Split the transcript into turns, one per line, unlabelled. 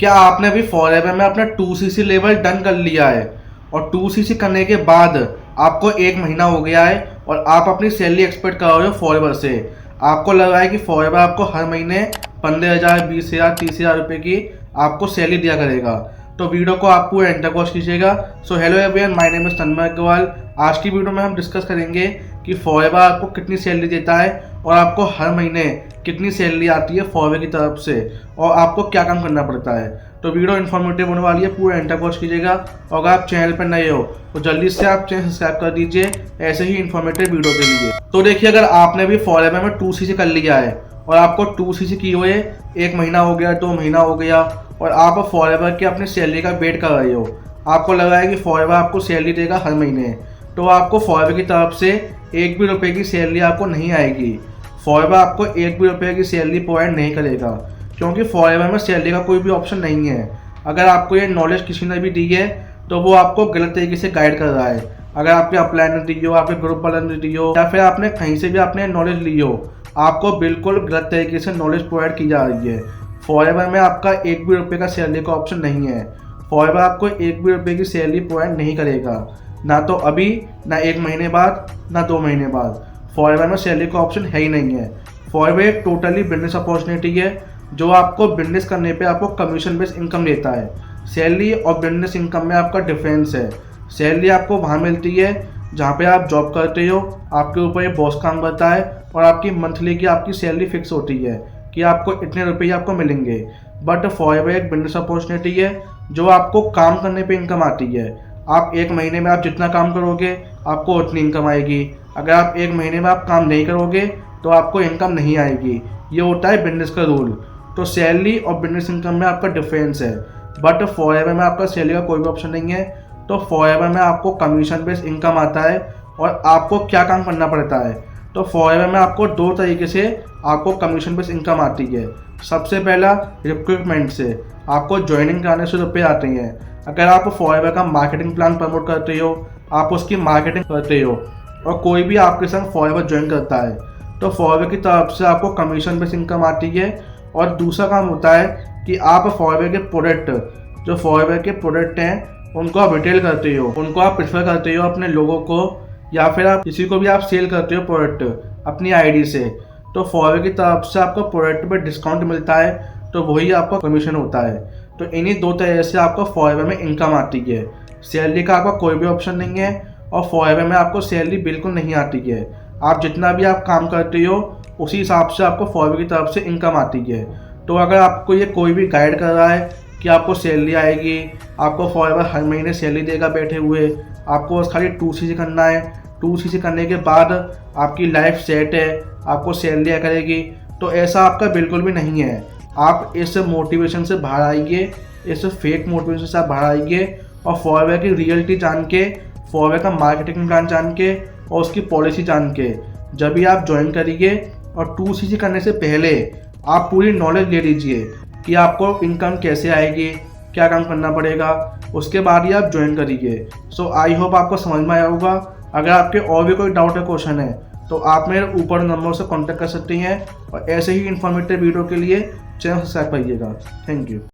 क्या आपने अभी फॉरएवर में अपना 2cc लेवल डन कर लिया है और 2cc करने के बाद आपको 1 महीना हो गया है और आप अपनी सैलरी एक्सपेक्ट कर रहे हो फॉरएवर से। आपको लग रहा है कि फॉरएवर आपको हर महीने 15,000, 20,000, 30,000 रुपये की आपको सैलरी दिया करेगा। तो वीडियो को आप पूरा एंटर वॉच कीजिएगा। So hello everyone, my name is Tanmay Agrawal. आज की वीडियो में हम डिस्कस करेंगे कि फॉरएवर आपको कितनी सैलरी देता है और आपको हर महीने कितनी सैलरी आती है फॉरएवर की तरफ से और आपको क्या काम करना पड़ता है। तो वीडियो इन्फॉर्मेटिव होने वाली है, पूरा एंटर वॉच कीजिएगा। और अगर आप चैनल पर नए हो तो जल्दी से आप चैनल सब्सक्राइब कर दीजिए ऐसे ही इन्फॉर्मेटिव वीडियो के लिए। तो देखिए, अगर आपने भी फॉरएवर में 2cc कर लिया है और आपको 2cc की हुए 1 महीना हो गया, 2 महीना हो गया और आप फॉरएवर की अपनी सैलरी का वेट कर रहे हो, आपको लग रहा है कि फॉरएवर आपको सैलरी देगा हर महीने, तो आपको फॉरएवर की तरफ से 1 भी रुपये की सैलरी आपको नहीं आएगी। फॉरएवर आपको 1 भी रुपये की सैलरी प्रोवाइड नहीं करेगा क्योंकि फॉरएवर में सैलरी का कोई भी ऑप्शन नहीं है। अगर आपको ये नॉलेज किसी ने भी दी है तो वो आपको गलत तरीके से गाइड कर रहा है। अगर आपके अपलाइन ने दी हो, आपके ग्रुप वाले ने दी हो या फिर आपने कहीं से भी आपने नॉलेज ली हो, आपको बिल्कुल गलत तरीके से नॉलेज प्रोवाइड की जा रही है। फॉरएवर में आपका 1 भी रुपये का सैलरी का ऑप्शन नहीं है। फॉरएवर आपको 1 भी रुपये की सैलरी प्रोवाइड नहीं करेगा, ना तो अभी, ना 1 महीने बाद, ना 2 महीने बाद। फॉरएवर में सैलरी का ऑप्शन है ही नहीं है। फॉरएवर एक टोटली बिजनेस अपॉर्चुनिटी है जो आपको बिजनेस करने पे आपको कमीशन बेस्ड इनकम देता है। सैलरी और बिजनेस इनकम में आपका डिफरेंस है। सैलरी आपको वहाँ मिलती है जहाँ पे आप जॉब करते हो, आपके ऊपर ये बॉस काम करता है और आपकी मंथली की आपकी सैलरी फिक्स होती है कि आपको इतने रुपये आपको मिलेंगे। बट फॉरएवर एक बिजनेस अपॉर्चुनिटी है जो आपको काम करने पे इनकम आती है। आप 1 महीने में आप जितना काम करोगे आपको उतनी इनकम आएगी। अगर आप 1 महीने में आप काम नहीं करोगे तो आपको इनकम नहीं आएगी। ये होता है बिजनेस का रूल। तो सैलरी और बिजनेस इनकम में आपका डिफरेंस है। बट फॉरएवर में आपका सैलरी का कोई भी ऑप्शन नहीं है। तो फॉरएवर में आपको कमीशन बेस्ड इनकम आता है। और आपको क्या काम करना पड़ता है, तो फॉरएवर में आपको 2 तरीके से आपको कमीशन बेस्ड इनकम आती है। सबसे पहला रिक्रूटमेंट से आपको ज्वाइनिंग कराने से रुपये आते हैं। अगर आप फॉरएवर का मार्केटिंग प्लान प्रमोट करते हो, आप उसकी मार्केटिंग करते हो और कोई भी आपके संग फॉरएवर ज्वाइन करता है तो फॉरएवर की तरफ से आपको कमीशन बेस्ड इनकम आती है। और दूसरा काम होता है कि आप फॉरएवर के प्रोडक्ट, जो फॉरएवर के प्रोडक्ट हैं उनको आप रिटेल करते हो, उनको आप प्रेफर करते हो अपने लोगों को, या फिर आप किसी को भी आप सेल करते हो प्रोडक्ट अपनी आईडी से, तो फॉरएवर की तरफ से आपको प्रोडक्ट पर डिस्काउंट मिलता है, तो वही आपका कमीशन होता है। तो इन्हीं 2 तरह से आपको फॉरएवर में इनकम आती है। सैलरी का आपका कोई भी ऑप्शन नहीं है और फॉरएवर में आपको सैलरी बिल्कुल नहीं आती है। आप जितना भी आप काम करते हो उसी हिसाब से आपको फॉरएवर की तरफ से इनकम आती है। तो अगर आपको ये कोई भी गाइड कर रहा है कि आपको सैलरी आएगी, आपको फॉरएवर हर महीने सैलरी देगा बैठे हुए, आपको बस खाली 2cc करना है, 2cc करने के बाद आपकी लाइफ सेट है, आपको सैलरी आया करेगी, तो ऐसा आपका बिल्कुल भी नहीं है। आप इस मोटिवेशन से बाहर आइए, इस फेक मोटिवेशन से आप बाहर आइए और फॉरएवर की रियलिटी जान के, फॉरएवर का मार्केटिंग प्लान जान के और उसकी पॉलिसी जान के जब भी आप ज्वाइन करिए। और 2cc करने से पहले आप पूरी नॉलेज ले लीजिए कि आपको इनकम कैसे आएगी, क्या काम करना पड़ेगा, उसके बाद ही आप ज्वाइन करिए। सो आई होप आपको समझ में आया होगा। अगर आपके और भी कोई डाउट या क्वेश्चन है तो आप मेरे ऊपर नंबर से कांटेक्ट कर सकते हैं और ऐसे ही इन्फॉर्मेटिव वीडियो के लिए चैनल सब्सक्राइब करिएगा। Thank you.